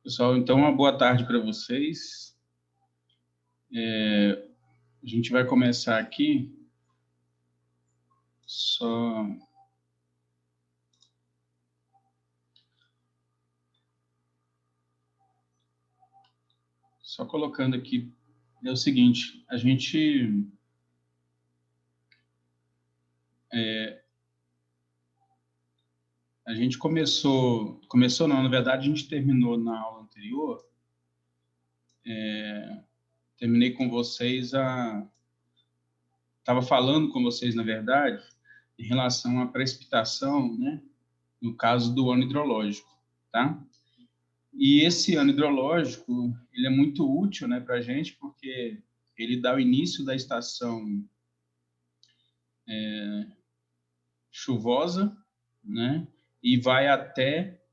Pessoal, então, uma boa tarde para vocês. A gente vai começar aqui só colocando aqui, é o seguinte, a gente começou não, na verdade a gente terminou na aula anterior, terminei com vocês estava falando com vocês, na verdade, em relação à precipitação, né, no caso do ano hidrológico, tá? E esse ano hidrológico, ele é muito útil, né, para a gente, porque ele dá o início da estação chuvosa, né, e vai até,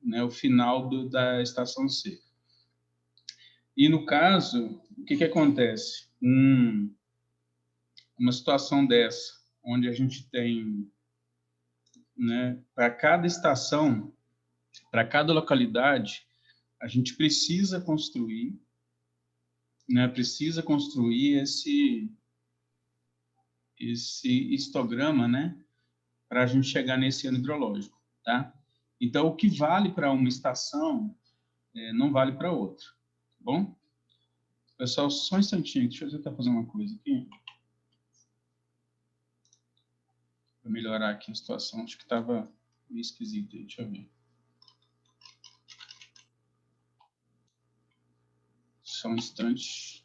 né, o final da estação seca. E no caso, o que acontece? Uma situação dessa, onde a gente tem, né, para cada estação, para cada localidade, a gente precisa construir, né, esse histograma, né, para a gente chegar nesse ano hidrológico, tá? Então, o que vale para uma estação não vale para outra, tá bom? Pessoal, só um instantinho, deixa eu tentar fazer uma coisa aqui para melhorar aqui a situação. Acho que estava meio esquisito aí, deixa eu ver. Só um instante.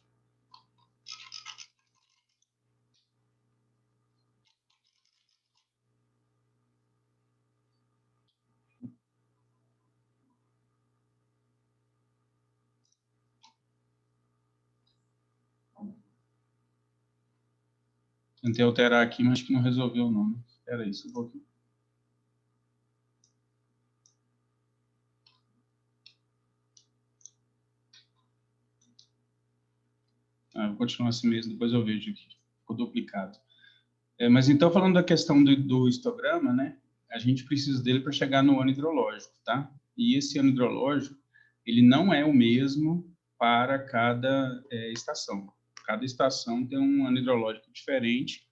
Tentei alterar aqui, mas acho que não resolveu não, né? Espera aí, só um pouquinho. Vou continuar assim mesmo, depois eu vejo aqui. Ficou duplicado. Mas então, falando da questão do histograma, né? A gente precisa dele para chegar no ano hidrológico, tá? E esse ano hidrológico, ele não é o mesmo para cada estação. Cada estação tem um ano hidrológico diferente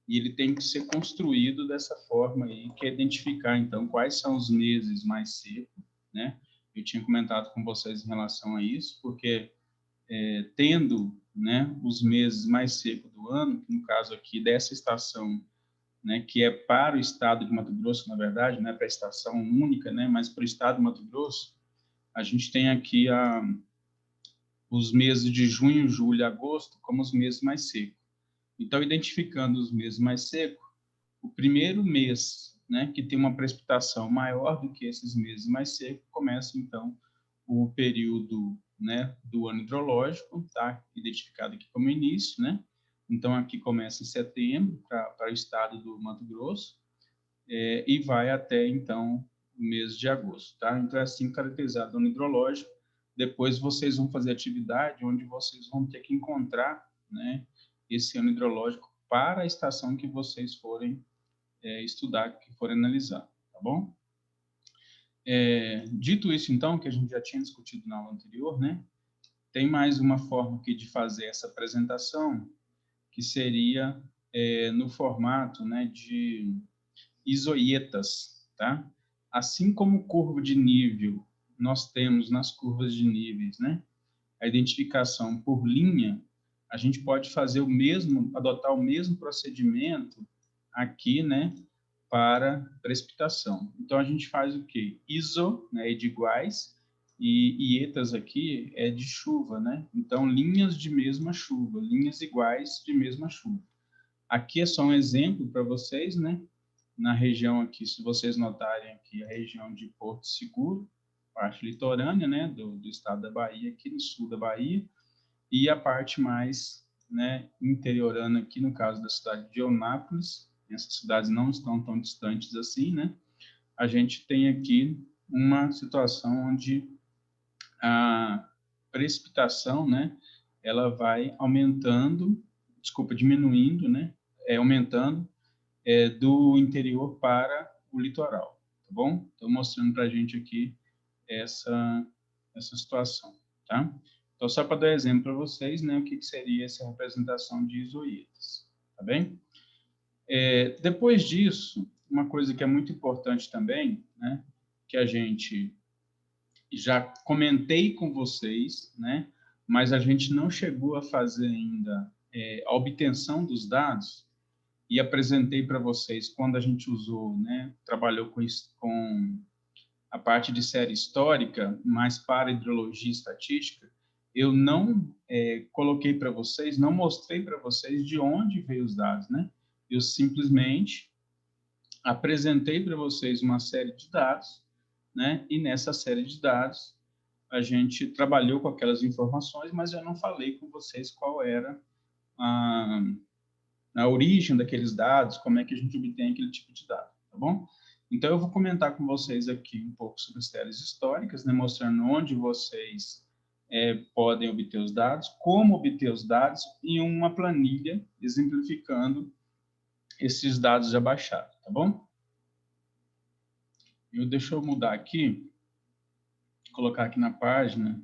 e ele tem que ser construído dessa forma aí, que é identificar, então, quais são os meses mais secos, né? Eu tinha comentado com vocês em relação a isso, porque tendo, né, os meses mais secos do ano, que no caso aqui dessa estação, né, que é para o estado de Mato Grosso, na verdade, não é para a estação única, né, mas para o estado de Mato Grosso, a gente tem aqui os meses de junho, julho e agosto como os meses mais secos. Então, identificando os meses mais secos, o primeiro mês, né, que tem uma precipitação maior do que esses meses mais secos, começa, então, o período, né, do ano hidrológico, tá identificado aqui como início, né? Então, aqui começa em setembro para o estado do Mato Grosso e vai até, então, o mês de agosto, tá? Então, é assim caracterizado o ano hidrológico. Depois vocês vão fazer atividade onde vocês vão ter que encontrar, né, esse ano hidrológico para a estação que vocês forem estudar, que forem analisar, tá bom? Dito isso, então, que a gente já tinha discutido na aula anterior, né? Tem mais uma forma aqui de fazer essa apresentação, que seria no formato, né, de isoietas, tá? Assim como curva de nível, nós temos nas curvas de níveis, né, a identificação por linha, a gente pode fazer o mesmo, adotar o mesmo procedimento aqui, né, para precipitação. Então, a gente faz o quê? ISO, né, é de iguais, e ietas aqui é de chuva, né? Então, linhas de mesma chuva, linhas iguais de mesma chuva. Aqui é só um exemplo para vocês, né? Na região aqui, se vocês notarem aqui, a região de Porto Seguro, parte litorânea, né, do estado da Bahia, aqui no sul da Bahia, e a parte mais, né, interiorana aqui, no caso da cidade de Eunápolis. Essas cidades não estão tão distantes assim, né? A gente tem aqui uma situação onde a precipitação, né, ela vai aumentando, diminuindo, né, aumentando do interior para o litoral, tá bom? Estou mostrando para a gente aqui essa essa situação, tá? Então, só para dar exemplo para vocês, né, o que seria essa representação de isoídas, tá bem? Depois disso, uma coisa que é muito importante também, né, que a gente já comentei com vocês, né, mas a gente não chegou a fazer ainda a obtenção dos dados, e apresentei para vocês quando a gente usou, né, trabalhou com a parte de série histórica, mas para hidrologia e estatística, eu não coloquei para vocês, não mostrei para vocês de onde veio os dados, né? Eu simplesmente apresentei para vocês uma série de dados, né? E nessa série de dados a gente trabalhou com aquelas informações, mas eu não falei com vocês qual era a origem daqueles dados, como é que a gente obtém aquele tipo de dado, tá bom? Então, eu vou comentar com vocês aqui um pouco sobre as séries históricas, né, mostrando onde vocês podem obter os dados, como obter os dados, em uma planilha, exemplificando esses dados já baixados, tá bom? Deixa eu mudar aqui, colocar aqui na página,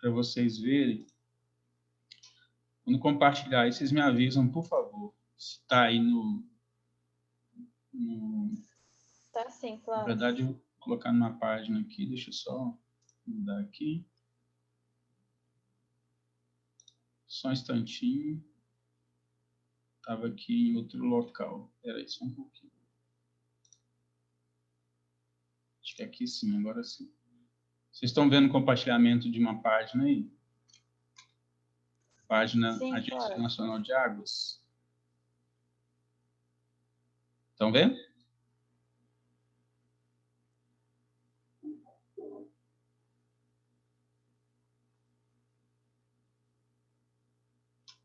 para vocês verem. Quando compartilhar aí, vocês me avisam, por favor, se está aí no... Tá sim, claro. Na verdade, eu vou colocar numa página aqui, deixa eu só mudar aqui. Só um instantinho. Estava aqui em outro local. Espera aí, só um pouquinho. Acho que aqui sim, agora sim. Vocês estão vendo o compartilhamento de uma página aí? Página Sim, Agência claro. Nacional de Águas. Estão vendo?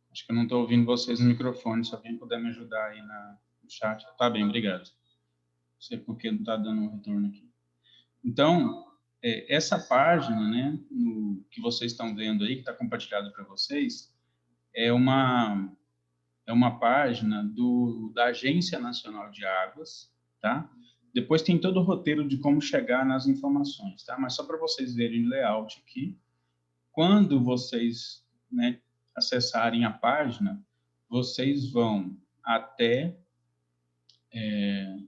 Acho que eu não estou ouvindo vocês no microfone. Se alguém puder me ajudar aí no chat. Tá bem, obrigado. Não sei por que não está dando um retorno aqui. Então, essa página, né, que vocês estão vendo aí, que está compartilhado para vocês, é uma página da Agência Nacional de Águas, tá? Depois tem todo o roteiro de como chegar nas informações, tá? Mas só para vocês verem o layout aqui, quando vocês, né, acessarem a página, vocês vão até... deixa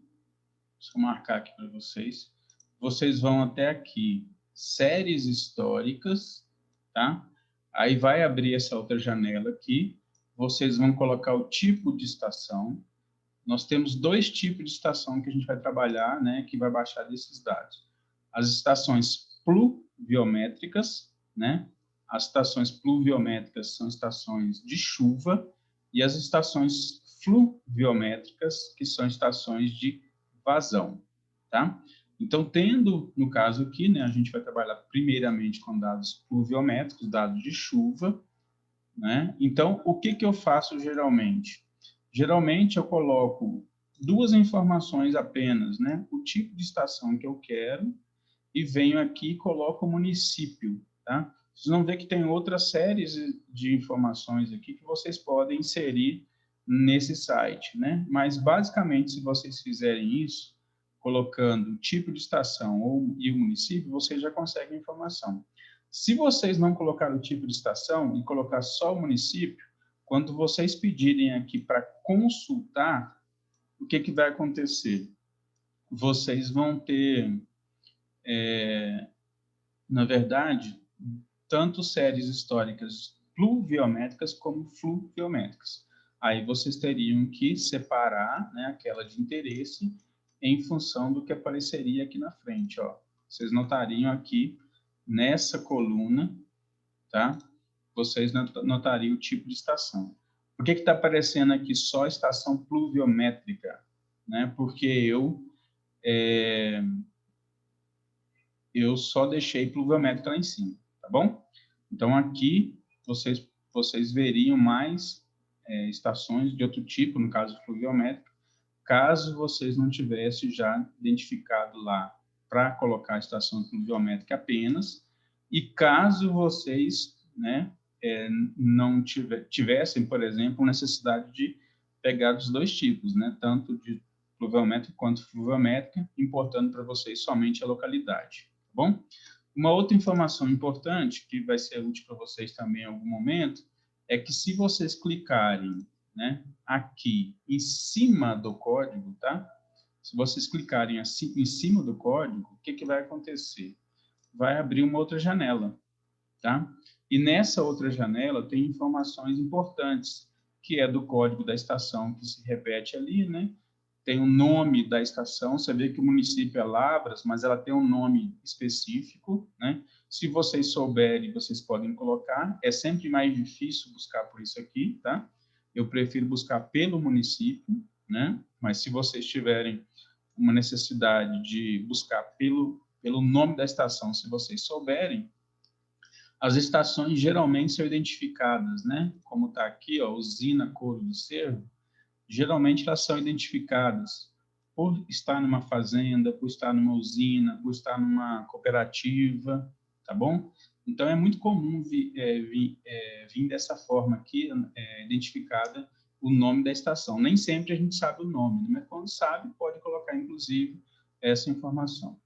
eu marcar aqui para vocês. Vocês vão até aqui, séries históricas, tá? Aí vai abrir essa outra janela aqui, vocês vão colocar o tipo de estação. Nós temos dois tipos de estação que a gente vai trabalhar, né, que vai baixar desses dados. As estações pluviométricas, né? As estações pluviométricas são estações de chuva e as estações fluviométricas, que são estações de vazão, tá? Então, tendo, no caso aqui, né, a gente vai trabalhar primeiramente com dados pluviométricos, dados de chuva, né? Então, o que eu faço geralmente? Geralmente, eu coloco duas informações apenas, né? O tipo de estação que eu quero e venho aqui e coloco o município, tá? Vocês vão ver que tem outras séries de informações aqui que vocês podem inserir nesse site, né? Mas, basicamente, se vocês fizerem isso, colocando o tipo de estação e o município, vocês já conseguem informação. Se vocês não colocar o tipo de estação e colocar só o município, quando vocês pedirem aqui para consultar, o que vai acontecer? Vocês vão ter, na verdade, tanto séries históricas pluviométricas como fluviométricas. Aí vocês teriam que separar, né, aquela de interesse em função do que apareceria aqui na frente, ó. Vocês notariam aqui nessa coluna, tá? Vocês notariam o tipo de estação. Por que está aparecendo aqui só estação pluviométrica? Né? Porque eu só deixei pluviométrica lá em cima, tá bom? Então, aqui, vocês veriam mais estações de outro tipo, no caso fluviométrica, caso vocês não tivessem já identificado lá para colocar a estação pluviométrica apenas, e caso vocês, né, não tivessem, por exemplo, necessidade de pegar dos dois tipos, né, tanto de pluviométrica quanto fluviométrica, importando para vocês somente a localidade, tá bom? Uma outra informação importante, que vai ser útil para vocês também em algum momento, é que se vocês clicarem, né, aqui em cima do código, tá? Se vocês clicarem assim, em cima do código, o que, que vai acontecer? Vai abrir uma outra janela, tá? E nessa outra janela tem informações importantes, que é do código da estação que se repete ali, né? Tem o nome da estação, você vê que o município é Lavras, mas ela tem um nome específico, né? Se vocês souberem, vocês podem colocar. É sempre mais difícil buscar por isso aqui, tá? Eu prefiro buscar pelo município, né? Mas se vocês tiverem uma necessidade de buscar pelo nome da estação, se vocês souberem, as estações geralmente são identificadas, né? Como está aqui, ó, usina Couro do Cervo, geralmente elas são identificadas por estar numa fazenda, por estar numa usina, por estar numa cooperativa, tá bom? Então, é muito comum vir dessa forma aqui, identificada o nome da estação. Nem sempre a gente sabe o nome, né? Mas quando sabe, pode colocar, inclusive, essa informação.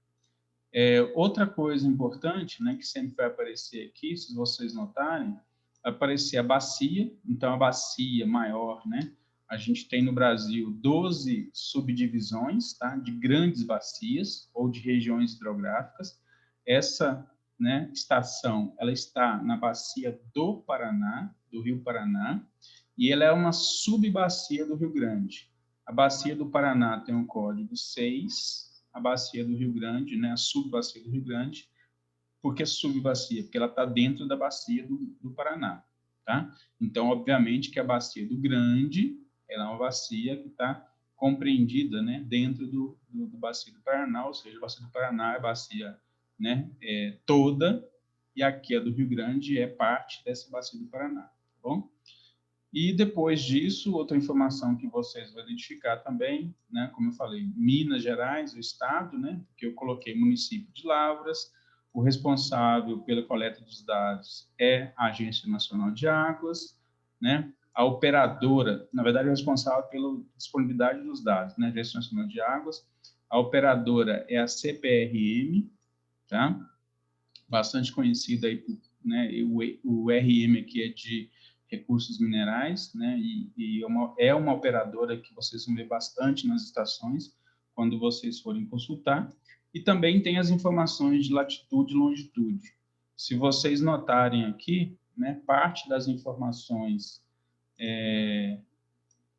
Outra coisa importante, né, que sempre vai aparecer aqui, se vocês notarem, vai aparecer a bacia. Então, a bacia maior, né, a gente tem no Brasil 12 subdivisões, tá, de grandes bacias ou de regiões hidrográficas. Essa, né, estação, ela está na bacia do Paraná, do Rio Paraná, e ela é uma subbacia do Rio Grande. A bacia do Paraná tem o código 6, a bacia do Rio Grande, né, a subbacia do Rio Grande. Por que subbacia? Porque ela está dentro da bacia do Paraná, tá? Então, obviamente que a bacia do Grande, ela é uma bacia que está compreendida, né, dentro do bacia do Paraná, ou seja, a bacia do Paraná é a bacia, né, toda, e aqui a do Rio Grande é parte dessa bacia do Paraná, tá bom? E depois disso, outra informação que vocês vão identificar também, né, como eu falei, Minas Gerais, o estado, né, que eu coloquei município de Lavras, o responsável pela coleta dos dados é a Agência Nacional de Águas, né, a operadora, na verdade, é responsável pela disponibilidade dos dados, né, Agência Nacional de Águas, a operadora é a CPRM, tá, bastante conhecida aí, né, o RM aqui é de recursos minerais, né, e é uma operadora que vocês vão ver bastante nas estações, quando vocês forem consultar, e também tem as informações de latitude e longitude. Se vocês notarem aqui, né, parte das informações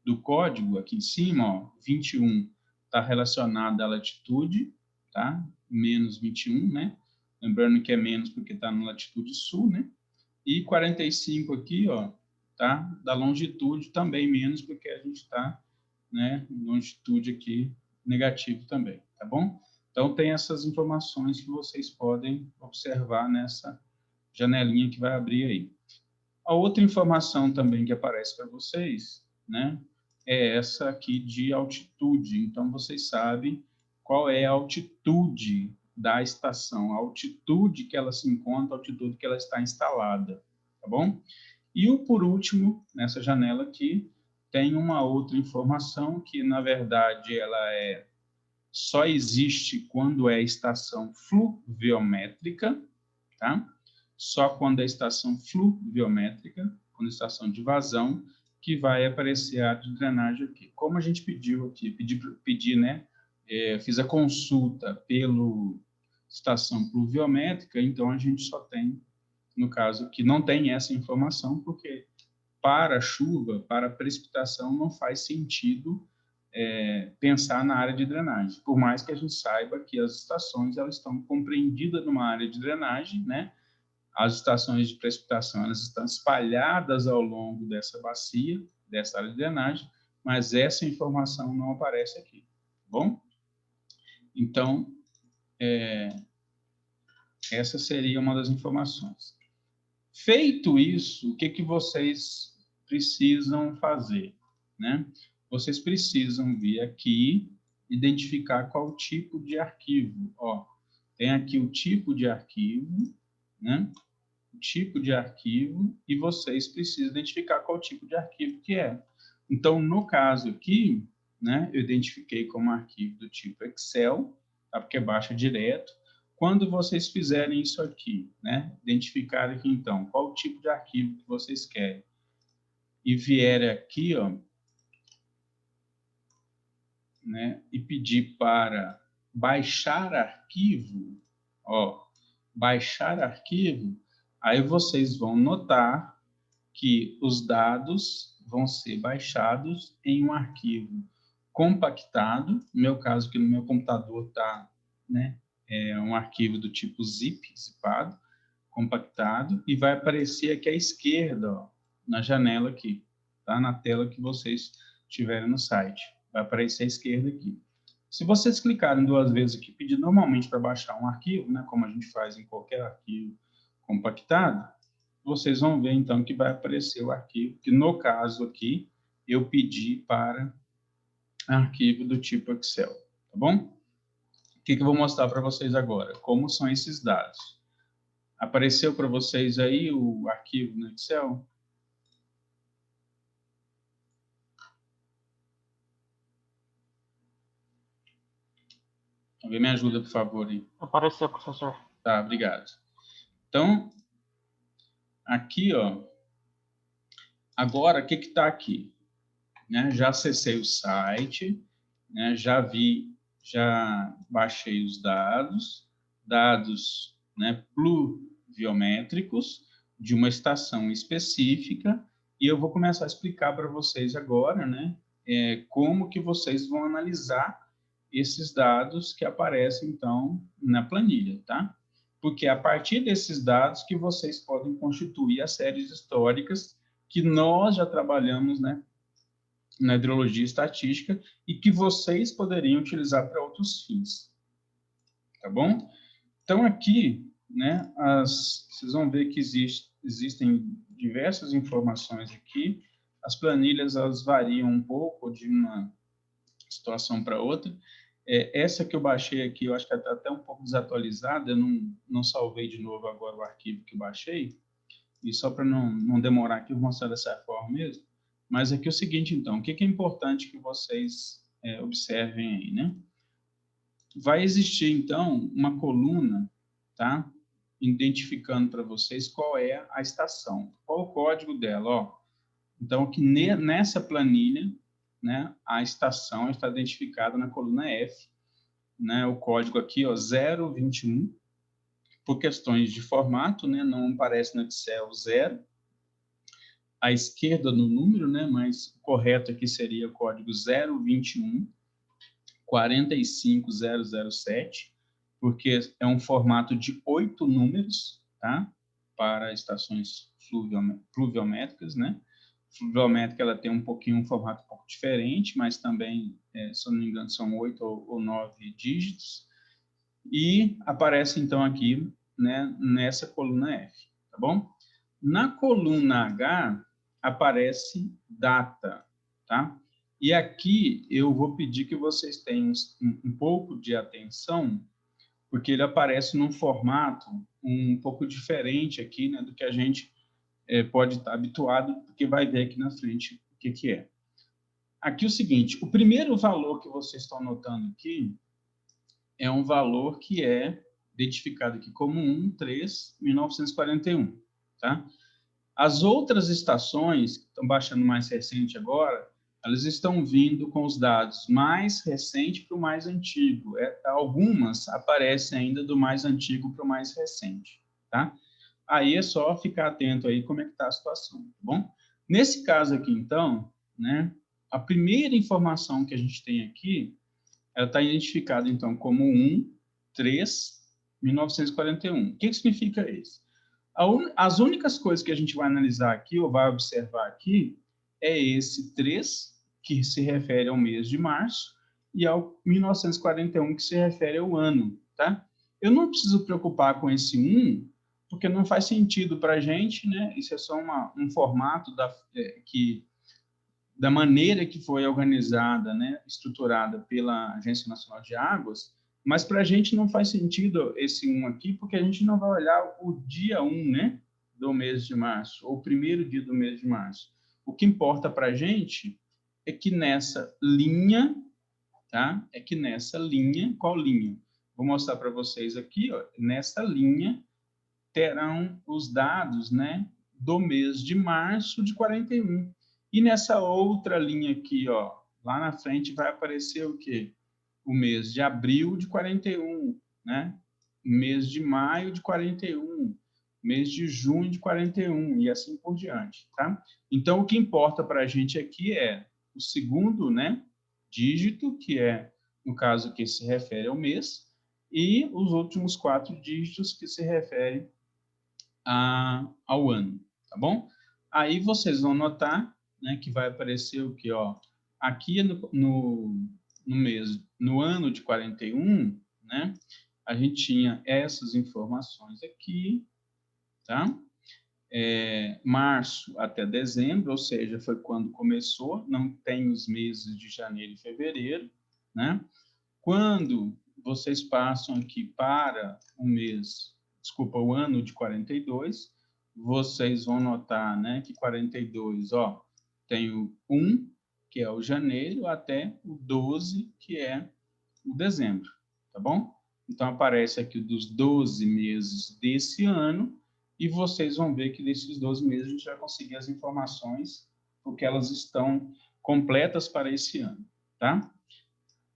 do código aqui em cima, ó, 21 está relacionada à latitude, tá? Menos 21, né? Lembrando que é menos porque está na latitude sul, né? E 45 aqui, ó, tá? Da longitude também menos porque a gente está, né? Longitude aqui negativo também, tá bom? Então tem essas informações que vocês podem observar nessa janelinha que vai abrir aí. A outra informação também que aparece para vocês, né, é essa aqui de altitude. Então, vocês sabem qual é a altitude da estação, a altitude que ela se encontra, a altitude que ela está instalada, tá bom? E por último, nessa janela aqui, tem uma outra informação que, na verdade, ela só existe quando é estação fluviométrica, tá? Só quando é estação fluviométrica, quando é estação de vazão, que vai aparecer a área de drenagem aqui. Como a gente pediu aqui, pedi, né? Fiz a consulta pela estação pluviométrica, então a gente só tem, no caso aqui, não tem essa informação, porque para chuva, para precipitação, não faz sentido pensar na área de drenagem. Por mais que a gente saiba que as estações elas estão compreendidas numa área de drenagem, né? As estações de precipitação elas estão espalhadas ao longo dessa bacia, dessa área de drenagem, mas essa informação não aparece aqui, tá bom? Então, essa seria uma das informações. Feito isso, o que vocês precisam fazer, né? Vocês precisam vir aqui, identificar qual tipo de arquivo. Ó, tem aqui o tipo de arquivo, né? O tipo de arquivo, e vocês precisam identificar qual tipo de arquivo que é. Então, no caso aqui, né, eu identifiquei como arquivo do tipo Excel, tá? Porque baixa direto. quando vocês fizerem isso aqui, né, identificar aqui, então, qual o tipo de arquivo que vocês querem, e vier aqui, ó, né, e pedir para baixar arquivo, ó, baixar arquivo, aí vocês vão notar que os dados vão ser baixados em um arquivo compactado, no meu caso, que no meu computador está, né, é um arquivo do tipo zip, zipado, compactado, e vai aparecer aqui à esquerda, ó, na janela aqui, tá? Na tela que vocês tiverem no site. Vai aparecer à esquerda aqui. Se vocês clicarem 2 vezes aqui, pedir normalmente para baixar um arquivo, né, como a gente faz em qualquer arquivo compactado, vocês vão ver, então, que vai aparecer o arquivo, que no caso aqui, eu pedi para arquivo do tipo Excel, tá bom? O que eu vou mostrar para vocês agora? Como são esses dados. Apareceu para vocês aí o arquivo no Excel? Alguém me ajuda, por favor, aí. Apareceu, professor. Tá, obrigado. Então, aqui, ó, agora, o que está aqui? Né? Já acessei o site, né? Já baixei os dados, né, pluviométricos de uma estação específica, e eu vou começar a explicar para vocês agora, né, como que vocês vão analisar esses dados que aparecem, então, na planilha, tá? Porque é a partir desses dados que vocês podem constituir as séries históricas que nós já trabalhamos, né, na hidrologia estatística e que vocês poderiam utilizar para outros fins, tá bom? Então, aqui, né, vocês vão ver que existem diversas informações aqui, as planilhas, elas variam um pouco de uma situação para outra. Essa que eu baixei aqui, eu acho que está até um pouco desatualizada, eu não salvei de novo agora o arquivo que eu baixei, e só para não demorar aqui, eu vou mostrar dessa forma mesmo. Mas aqui é o seguinte, então, o que é importante que vocês observem aí, né? Vai existir, então, uma coluna, tá? Identificando para vocês qual é a estação, qual o código dela, ó. Então, aqui nessa planilha, né, a estação está identificada na coluna F, né? O código aqui, ó, 021, por questões de formato, né, não aparece no Excel 0, à esquerda no número, né, mas o correto aqui seria o código 021 45007, porque é um formato de 8 números, tá? Para estações pluviométricas, né? Pluviométrica, ela tem um formato um pouco diferente, mas também, se eu não me engano, são 8 ou 9 dígitos. E aparece, então, aqui, né, nessa coluna F, tá bom? Na coluna H, aparece data, tá? E aqui eu vou pedir que vocês tenham um pouco de atenção, porque ele aparece num formato um pouco diferente aqui, né, do que a gente pode estar habituado, porque vai ver aqui na frente o que é. Aqui é o seguinte, o primeiro valor que vocês estão notando aqui é um valor que é identificado aqui como 1/3/1941, tá? As outras estações, que estão baixando mais recente agora, elas estão vindo com os dados mais recente para o mais antigo. Algumas aparecem ainda do mais antigo para o mais recente, tá? Aí é só ficar atento aí como é que está a situação, tá bom? Nesse caso aqui, então, né, a primeira informação que a gente tem aqui, ela está identificada, então, como 1/3/1941. O que significa isso? As únicas coisas que a gente vai analisar aqui, ou vai observar aqui, é esse 3, que se refere ao mês de março, e ao 1941, que se refere ao ano, tá? Eu não preciso preocupar com esse 1, porque não faz sentido para a gente, né? Isso é só um formato da maneira que foi organizada, né? Estruturada pela Agência Nacional de Águas, mas para a gente não faz sentido esse 1 aqui, porque a gente não vai olhar o dia 1, né, do mês de março, ou o primeiro dia do mês de março. O que importa para a gente é que nessa linha, tá? É que nessa linha, qual linha? vou mostrar para vocês aqui, ó, nessa linha terão os dados, né, do mês de março de 41. E nessa outra linha aqui, ó, lá na frente vai aparecer o quê? O mês de abril de 41, né? Mês de maio de 41, mês de junho de 41 e assim por diante, tá? Então, o que importa para a gente aqui é o segundo, né, dígito, que é, no caso, que se refere ao mês, e os últimos 4 dígitos que se referem ao ano, tá bom? Aí vocês vão notar, né, que vai aparecer o que, ó, aqui no mês, no ano de 41, né, a gente tinha essas informações aqui, tá? Março até dezembro, ou seja, foi quando começou, não tem os meses de janeiro e fevereiro, né? Quando vocês passam aqui para o mês, desculpa, o ano de 42, vocês vão notar, né, que 42, ó, tem o 1, que é o janeiro, até o 12, que é o dezembro, tá bom? Então, aparece aqui dos 12 meses desse ano, e vocês vão ver que desses 12 meses a gente vai conseguir as informações, porque elas estão completas para esse ano, tá?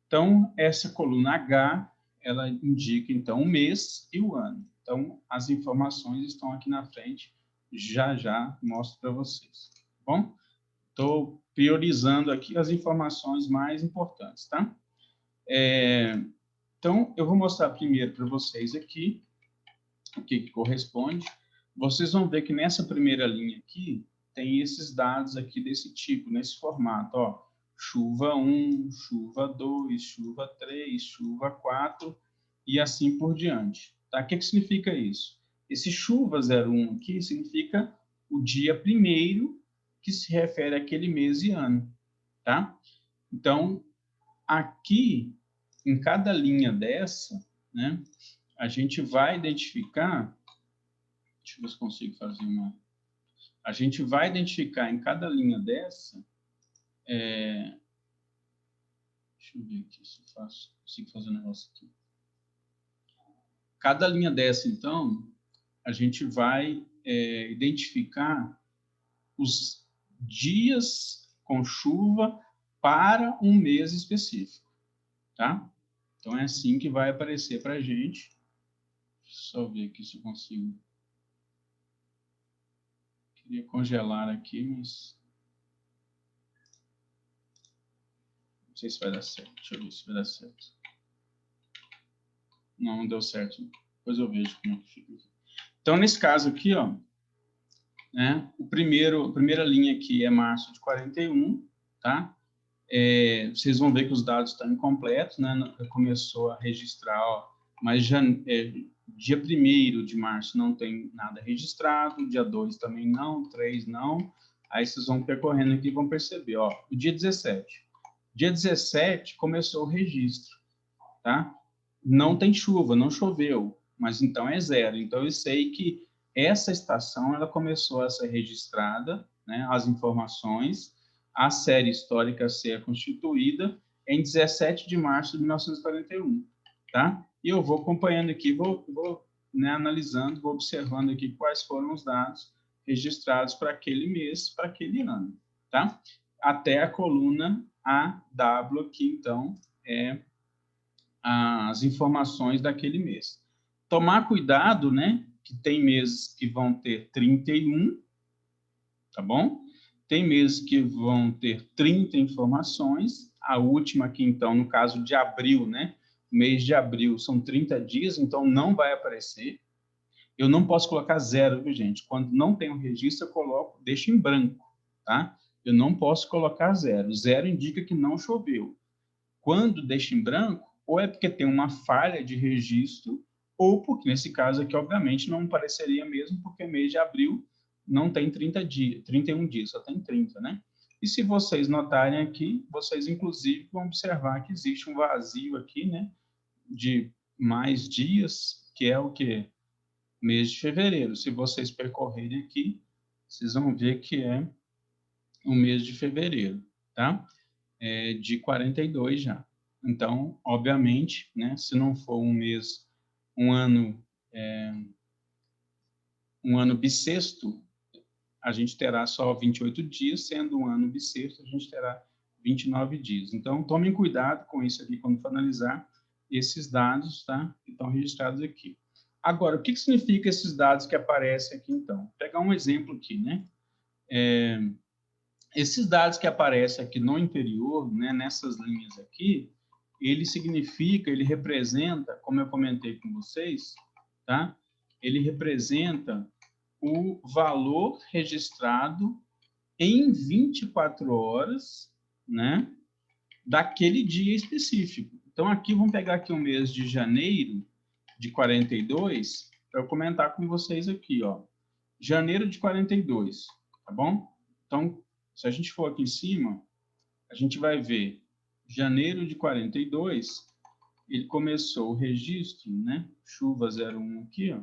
Então, essa coluna H, ela indica, então, o mês e o ano. Então, as informações estão aqui na frente, já mostro para vocês, tá bom? Estou priorizando aqui as informações mais importantes, tá? Então, eu vou mostrar primeiro para vocês aqui o que corresponde. Vocês vão ver que nessa primeira linha aqui, tem esses dados aqui desse tipo, nesse formato, ó. Chuva 1, chuva 2, chuva 3, chuva 4 e assim por diante. Tá? O que significa isso? Esse chuva 01 aqui significa o dia primeiro que se refere àquele mês e ano. Tá? Então, aqui, em cada linha dessa, né, a gente vai identificar, deixa eu ver se consigo fazer uma, a gente vai identificar em cada linha dessa, deixa eu ver aqui se eu consigo fazer um negócio aqui. Cada linha dessa, então, a gente vai identificar os dias com chuva para um mês específico, tá? Então, é assim que vai aparecer para a gente. Só ver aqui se eu consigo. Queria congelar aqui, mas não sei se vai dar certo. Deixa eu ver se vai dar certo. Não deu certo. Depois eu vejo como é que fica. Então, nesse caso aqui, ó, né, a primeira linha aqui é março de 41, tá? Vocês vão ver que os dados estão incompletos, né? Começou a registrar, ó, mas dia 1º de março não tem nada registrado, dia 2 também não, 3 não. Aí vocês vão percorrendo aqui e vão perceber, ó, o dia 17. Dia 17 começou o registro, tá? Não tem chuva, não choveu, mas então é 0. Então eu sei que essa estação ela começou a ser registrada, né, as informações, a série histórica a ser constituída em 17 de março de 1941, tá? E eu vou acompanhando aqui, vou né, analisando, vou observando aqui quais foram os dados registrados para aquele mês, para aquele ano, tá? Até a coluna AW, que então é as informações daquele mês. Tomar cuidado, né, que tem meses que vão ter 31, tá bom? Tem meses que vão ter 30 informações, a última aqui, então, no caso de abril, né, mês de abril, são 30 dias, então não vai aparecer. Eu não posso colocar 0, viu, gente? Quando não tem um registro, eu coloco, deixo em branco, tá? Eu não posso colocar 0. 0 indica que não choveu. Quando deixa em branco, ou é porque tem uma falha de registro, ou porque, nesse caso aqui, obviamente, não apareceria mesmo, porque mês de abril não tem 30 dias, 31 dias, só tem 30, né? E se vocês notarem aqui, vocês, inclusive, vão observar que existe um vazio aqui, né? De mais dias, que é o quê? Mês de fevereiro. Se vocês percorrerem aqui, vocês vão ver que é o mês de fevereiro, tá? De 42 já, Então, obviamente, né, se não for um mês, um ano, um ano bissexto, a gente terá só 28 dias, sendo um ano bissexto, a gente terá 29 dias. Então, tomem cuidado com isso aqui quando for analisar esses dados, tá? Que estão registrados aqui. Agora, o que significa esses dados que aparecem aqui, então? Vou pegar um exemplo aqui, né? Esses dados que aparecem aqui no interior, né, nessas linhas aqui, ele representa, como eu comentei com vocês, tá? Ele representa o valor registrado em 24 horas, né, daquele dia específico. Então, aqui, vamos pegar aqui o mês de janeiro de 42, para eu comentar com vocês aqui, ó. Janeiro de 42, tá bom? Então, se a gente for aqui em cima, a gente vai ver janeiro de 42, ele começou o registro, né? Chuva 01 aqui, ó.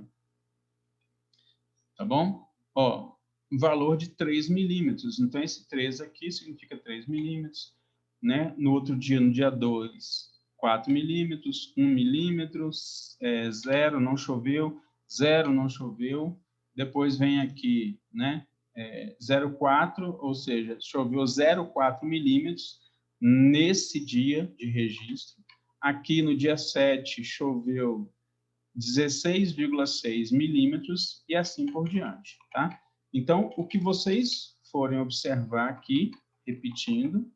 Tá bom? Ó, valor de 3 milímetros. Então, esse 3 aqui significa 3 milímetros, né? No outro dia, no dia 2, 4 milímetros, 1 milímetro, 0, não choveu, 0, não choveu. Depois vem aqui, né? 0,4, ou seja, choveu 0,4 milímetros nesse dia de registro. Aqui no dia 7, choveu 16,6 milímetros e assim por diante, tá? Então, o que vocês forem observar aqui, repetindo,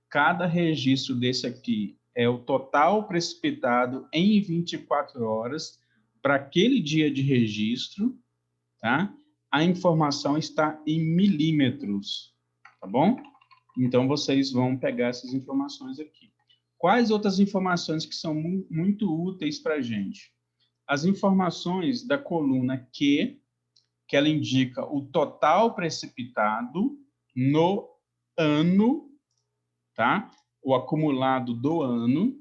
cada registro desse aqui é o total precipitado em 24 horas para aquele dia de registro, tá? A informação está em milímetros, tá bom? Então, vocês vão pegar essas informações aqui. Quais outras informações que são muito úteis para a gente? As informações da coluna Q, que ela indica o total precipitado no ano, tá? O acumulado do ano.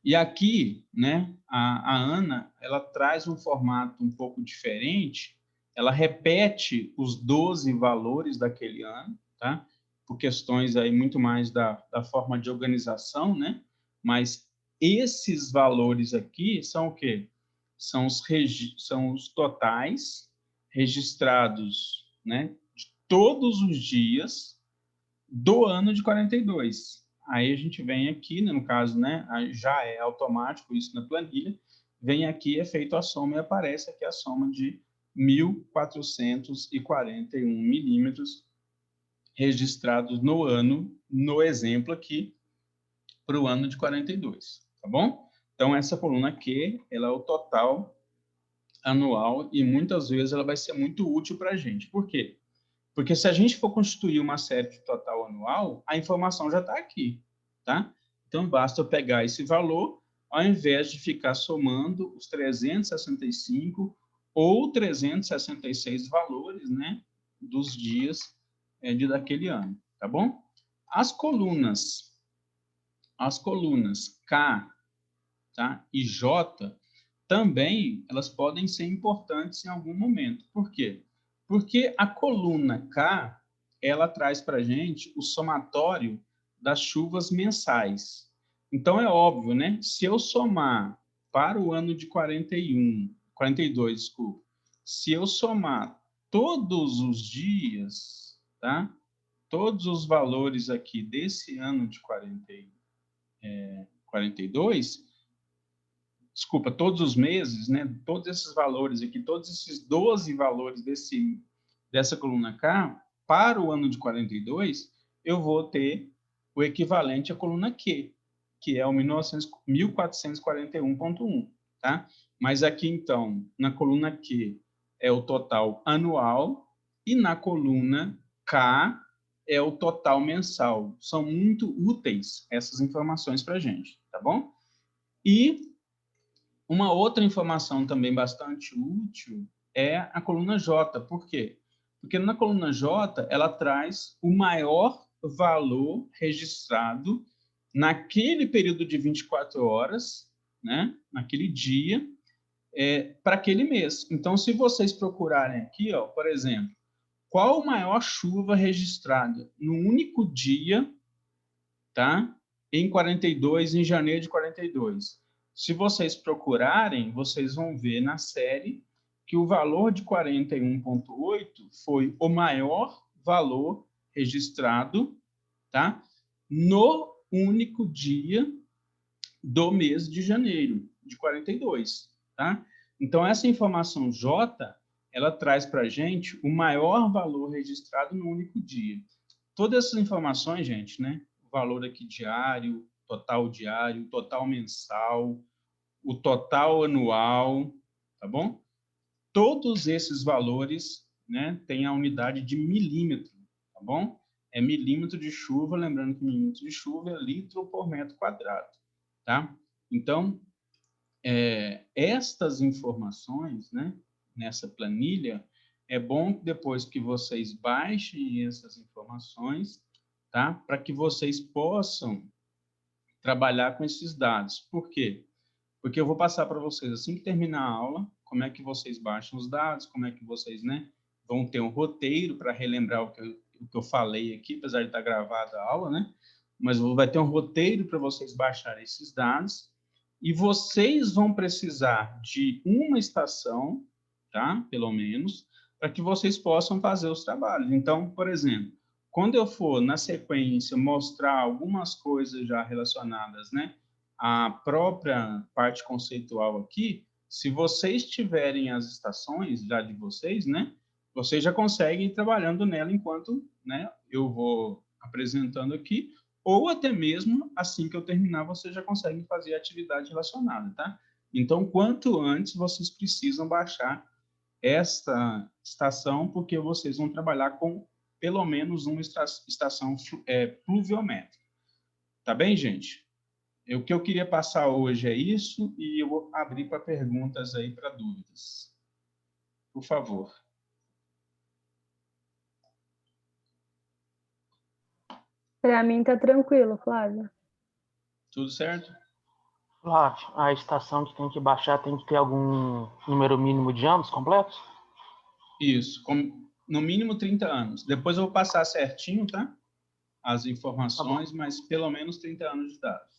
E aqui, né, a Ana, ela traz um formato um pouco diferente, ela repete os 12 valores daquele ano, tá? Por questões aí muito mais da forma de organização, né? Mas esses valores aqui são o quê? São os totais registrados, né, de todos os dias do ano de 42. Aí a gente vem aqui, né, no caso, né, já é automático isso na planilha, vem aqui, é feito a soma e aparece aqui a soma de 1.441 milímetros registrados no ano, no exemplo aqui, para o ano de 42, tá bom? Então, essa coluna aqui, ela é o total anual e muitas vezes ela vai ser muito útil para a gente. Por quê? Porque se a gente for constituir uma série de total anual, a informação já está aqui, tá? Então, basta eu pegar esse valor, ao invés de ficar somando os 365 ou 366 valores, né, dos dias daquele ano, tá bom? As colunas K, tá, e J, também elas podem ser importantes em algum momento. Por quê? Porque a coluna K, ela traz para a gente o somatório das chuvas mensais. Então, é óbvio, né? Se eu somar para o ano de 42, desculpa, se eu somar todos os dias, tá? Todos os valores aqui desse ano de 42, desculpa, todos os meses, né, todos esses valores aqui, todos esses 12 valores dessa coluna K, para o ano de 42, eu vou ter o equivalente à coluna Q, que é o 1441,1, tá? Mas aqui, então, na coluna Q é o total anual e na coluna K é o total mensal. São muito úteis essas informações para a gente, tá bom? E uma outra informação também bastante útil é a coluna J. Por quê? Porque na coluna J, ela traz o maior valor registrado naquele período de 24 horas, né, naquele dia, para aquele mês. Então, se vocês procurarem aqui, ó, por exemplo, qual a maior chuva registrada no único dia, tá, em 42, em janeiro de 42. Se vocês procurarem, vocês vão ver na série que o valor de 41,8 foi o maior valor registrado, tá? No único dia do mês de janeiro de 42, tá? Então, essa informação J, ela traz para a gente o maior valor registrado no único dia. Todas essas informações, gente, né? O valor aqui diário, total mensal, o total anual, tá bom? Todos esses valores, né, têm a unidade de milímetro, tá bom? É milímetro de chuva, lembrando que milímetro de chuva é litro por metro quadrado, tá? Então, estas informações, né, nessa planilha, é bom que depois que vocês baixem essas informações, tá? Para que vocês possam trabalhar com esses dados. Por quê? Porque eu vou passar para vocês, assim que terminar a aula, como é que vocês baixam os dados, como é que vocês, né, vão ter um roteiro para relembrar o que eu falei aqui, apesar de estar gravada a aula, né? Mas vai ter um roteiro para vocês baixarem esses dados e vocês vão precisar de uma estação, tá? Pelo menos, para que vocês possam fazer os trabalhos. Então, por exemplo, quando eu for, na sequência, mostrar algumas coisas já relacionadas, né, à própria parte conceitual aqui, se vocês tiverem as estações já de vocês, né, vocês já conseguem ir trabalhando nela enquanto, né, eu vou apresentando aqui, ou até mesmo assim que eu terminar, vocês já conseguem fazer a atividade relacionada, tá? Então, quanto antes vocês precisam baixar esta estação, porque vocês vão trabalhar com pelo menos uma estação pluviométrica. Tá bem, gente? O que eu queria passar hoje é isso e eu vou abrir para perguntas aí, para dúvidas. Por favor. Para mim tá tranquilo, Flávio. Tudo certo? Flávio, a estação que tem que baixar tem que ter algum número mínimo de anos completos? Isso, no mínimo 30 anos. Depois eu vou passar certinho, tá? As informações, Tá, mas pelo menos 30 anos de idade.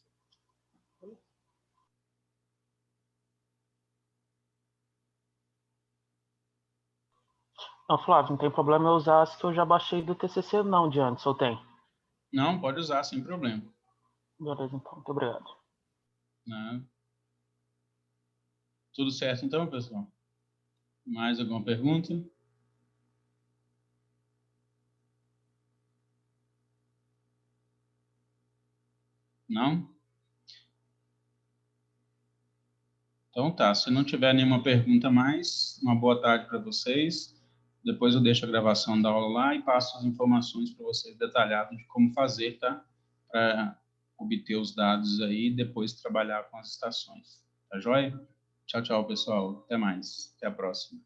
Não, Flávio, não tem problema eu usar as que eu já baixei do TCC não, de antes, ou tem? Não, pode usar sem problema. Beleza, então. Muito obrigado. Não. Tudo certo então, pessoal? Mais alguma pergunta? Não? Então tá, se não tiver nenhuma pergunta mais, uma boa tarde para vocês. Depois eu deixo a gravação da aula lá e passo as informações para vocês detalhadas de como fazer, tá? Para obter os dados aí e depois trabalhar com as estações. Tá joia? Tchau, tchau, pessoal. Até mais. Até a próxima.